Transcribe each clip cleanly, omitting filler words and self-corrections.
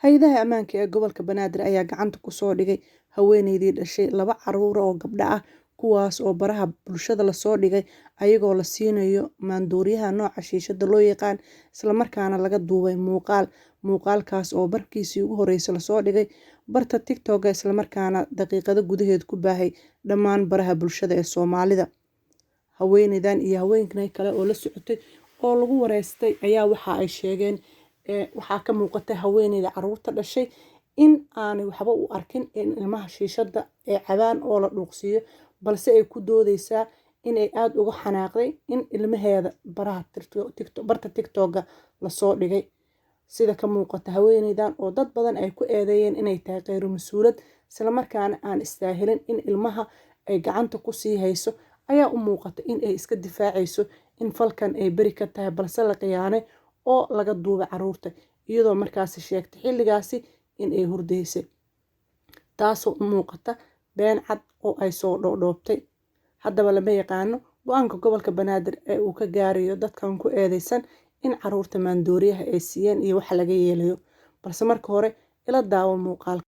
Hay'adaha ammaanka ee gobolka Banaadir ayaa gacanta ku soo dhigay haweeneydii dhashay 2 carruur oo gabdho ah kuwaas oo baraha bulshada la soo dhigay ayagoo la siinayo maandooriyaha nooca shiishada loo yaqaan isla markaana laga duubay muuqaalkaas oo barkiisii ugu horeysay la soo dhigay barta TikTok isla markaana daqiiqado gudaheed ku baahay dhammaan baraha bulshada ee Soomaalida. Haweeneydan iyo haweenkan kale oo la socotay oo lagu wareystay ayaa waxa ay sheegeen waxaa ka muuqatay haweeneyda carruurta dhashay in aanay waxba u arkin in ilmaha shiishada ee cabaan oo la dhuuqsiyo balse ay ku doodaysaa in ay aad uga xanaaqday in ilmaheeda barta TikTok la soo dhigay. Sida ka muuqata haweeneydan oo dad badan ay ku eedeeyeen inay tahay kheyr mas'uulad isla markaana aan istaahilin in ilmaha ay gacanta ku sii hayso ayaa u muuqata in ay iska difaacayso in falkan ay bari ka tahay balse la khiyaanay oo laga duubay carruurta iyadoo markaasi sheegtay xilligaasi in ay hurdaysay taasoo u muuqata been cad oo ay soo dhoodhoobtay. Haddaba lama yaqaano go'aanka gobolka Banaadir ee uu ka gaarayo dadkan ku eedeysan in carruurta maandooriyaha ay siiyeen iyo waxa laga yeelayo balse marka hore ila daawo muuqaalka.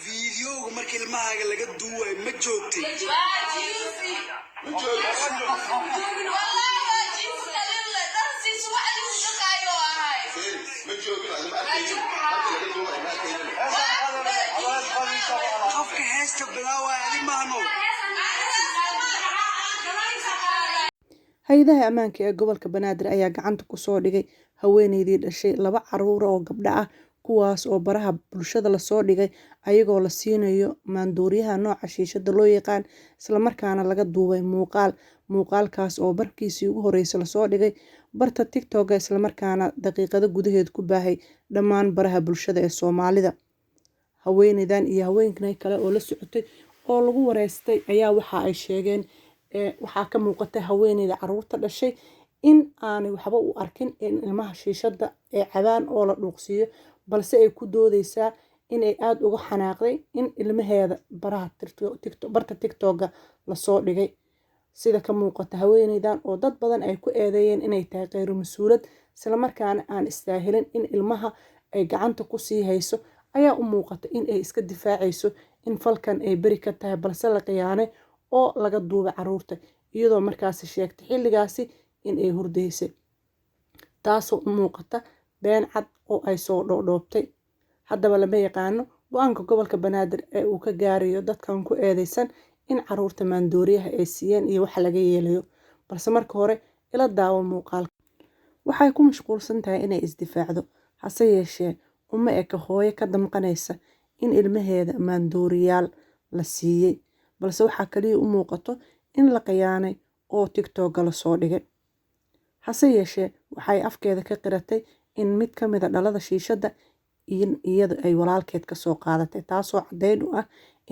فيديو markii ilmahaaga laga duubay ma joogtay qofka heesta bilaaway maano. Hay'adaha ammaanka ee gobolka Banaadir ayaa gacanta ku soo dhigay haweeneydii dhashay 2 carruur oo gabdho ah kuwaas oo baraha bulshada la soo dhigay ayagoo la siinayo maandooriyaha nooca shiishada loo yaqaan isla markaana laga duubay muuqaalkaas oo barkiisii ugu horeysay la soo dhigay barta TikTok isla markaana daqiiqado gudaheed ku baahay dhammaan baraha bulshada ee Soomaalida. Haweeneydan iyo haweenkan kale oo la socotay oo lagu wareystay ayaa waxa ay sheegeen waxaa ka muuqatay haweeneyda carruurta dhashay in aanay waxba u arkin in ilmaha shiishada ee cabaan oo la dhuuqsiyo balse ay ku doodaysaa in ay aad uga xanaaqday in ilmaheeda barta TikTok la soo dhigay. Sida ka muuqata haweeneydan oo dad badan ay ku eedeeyeen inay tahay kheyr mas'uulad isla markaana aan istaahilin in ilmaha ay gacanta ku sii hayso ayaa u muuqata in ay iska difaacayso in falkan ay bari ka tahay balse la khiyaanay oo laga duubay carruurta iyadoo markaasi sheegtay xilligaasi in ay hurdaysay taasoo u muuqata been cad oo ay soo dhoodhoobtay. Haddaba lama yaqaano go'aanka gobolka Banaadir ee uu ka gaarayo dadkan ku eedeysan in carruurta maandooriyaha ay siiyeen iyo waxa laga yeelayo balse marka hore ila daawo muuqaalka. Waxay ku mashquulsan tahay inay isdifaacdo hase yeeshee uma eka hooyo ka damqanaysa in ilmaheeda maandooriyaal la siiyey balse waxaa kaliya u muuqato in la khiyaanay oo TikTok la soo dhigay. Hase yeeshee waxay afkeeda ka qiratay in mid ka mid ah dhalada shiishada in iyadu ay walaalkeed ka soo qaadatay taasoo caddeyn u ah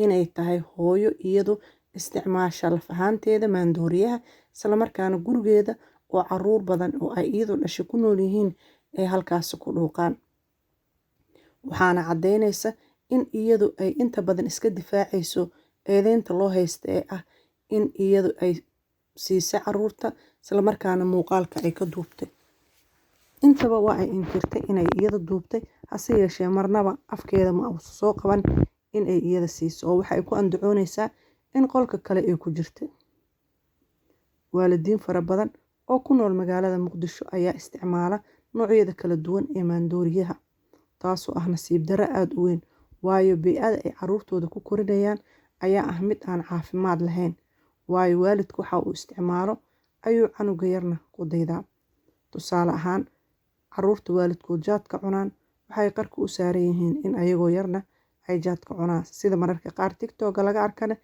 inay tahay hooyo iyadu isticmaasha laf ahaanteeda maandooriyaha isla markaana gurigeeda oo carruur badan oo ay iyadu dhashay ku nool yihiin ay halkaasi ku dhuuqaan. Waxaana caddeynaysa in iyadu ay inta badan iska difaacayso eedeynta loo haysta ee ah in iyadu ay siisay caruurta isla markaana muuqaalka ay ka duubtay. Intaba waa ay inkirtay inay iyada duubtay, hase yeeshee marnaba afkeeda ma uusan soo qaban in ay iyada siiso, oo waxay ku andacoonaysaa in qolka kale ay ku jirtay. Waalidiin fara badan oo ku nool magaalada Muqdisho ayaa isticmaala noocyada kala duwan ee maandooriyaha, taasoo ah nasiib darro aad u weyn, waayo bey'ada ay caruurtooda ku korinayaan ayaa ah mid aan caafimaad lahayn, waayo waalidku waxa uu isticmaalo ayuu canuga yarna ku daydaa. Tusaale ahaan, caruurta waalidkood jaadka cunaan waxay qarka u saaran yihiin in ayagoo yarna ay jaadka cunaan, sida mararka qaar TikTok laga arkana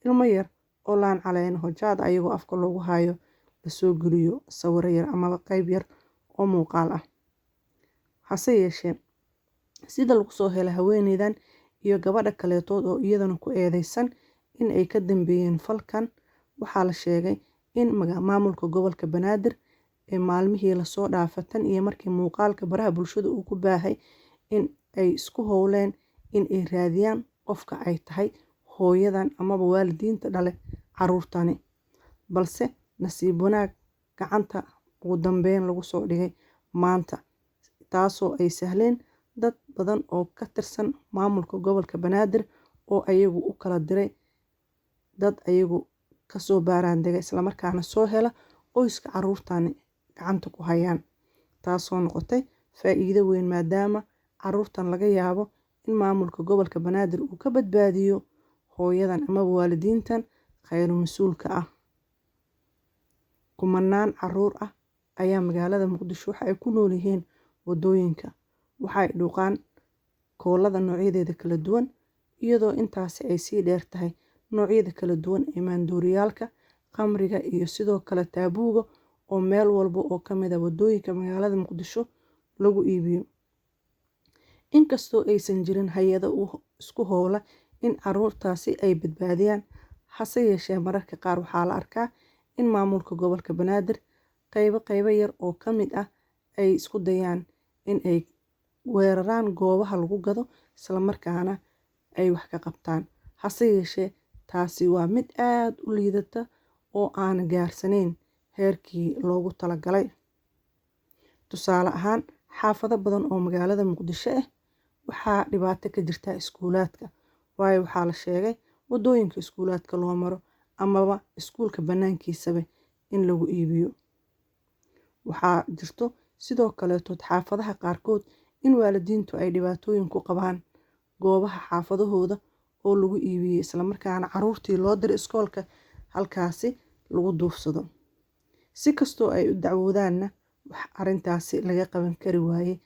ilmo yar oo laan caleeno jaad ayagoo afka loogu hayo lasoo geliyo sawiro yar amaba qayb yar oo muuqaal ah. Hase yeeshee, sida lagu soo helay haweeneydan iyo gabadha kaleetood oo iyadana ku eedeysan in ay ka dambeeyeen falkan, waxaa la sheegay in maamulka gobolka Banaadir ee maalmihii lasoo dhaafay tan iyo markii muuqaalka baraha bulshada uu ku baahay in ay isku howleen in ay raadiyaan qofka ay tahay hooyadan amaba waalidiinta dhale caruurtani, balse nasiib wanaag gacanta ugu dambeyn lagu soo dhigay maanta, taasoo ay sahleen dad badan oo ka tirsan maamulka gobolka Banaadir oo ayagu u kala diray dad ayagu kasoo baaraan degay isla markaana soo hela qoyska caruurtani gacanta ku hayaan, taasoo noqotay faa'iido weyn maadaama caruurtan laga yaabo in maamulka gobolka Banaadir uu ka badbaadiyo hooyadan ama waalidiintan khayr mas'uulka ah. Kumanaan caruur ah ayaa magaalada Muqdisho waxa ay ku nool yihiin wadooyinka, waxa ay dhuuqaan koolada noocyadeeda kala duwan, iyadoo intaasi ay sii dheer tahay noocyada kala duwan ee maandooriyaalka, khamriga iyo sidoo kale taabuuga oo meel walba oo ka mid ah wadooyinka magaalada Muqdisho lagu iibiyo. Inkastoo aysan jirin hay'ado isku howla in caruurtaasi ay badbaadiyaan, hase yeeshee mararka qaar waxaa la arkaa in maamulka gobolka Banaadir qaybo yar oo ka mid ah ay isku dayaan in ay weeraraan goobaha lagu gado isla markaana ay wax ka qabtaan. Hase yeeshee taasi waa mid aad u liidata oo aan gaarsaneyn heerkii loogu talagalay. Tusaale ahaan, xaafado badan oo magaalada Muqdisho ah waxaa dhibaato ka jirta iskuulaadka, waayo waxaa la sheegay wadooyinka iskuulaadka loo maro amaba iskuulka banaankiisaba in lagu iibiyo. Waxaa jirto sidoo kaleetood xaafadaha qaarkood in waalidiintu ay dhibaatooyin ku qabaan goobaha xaafadahooda oo lagu iibiyey isla markaana caruurtii loo diray iskoolka halkaasi lagu duufsado. Si kastoo ay u dacwoodaanna wax arrintaasi laga qaban kari waayey,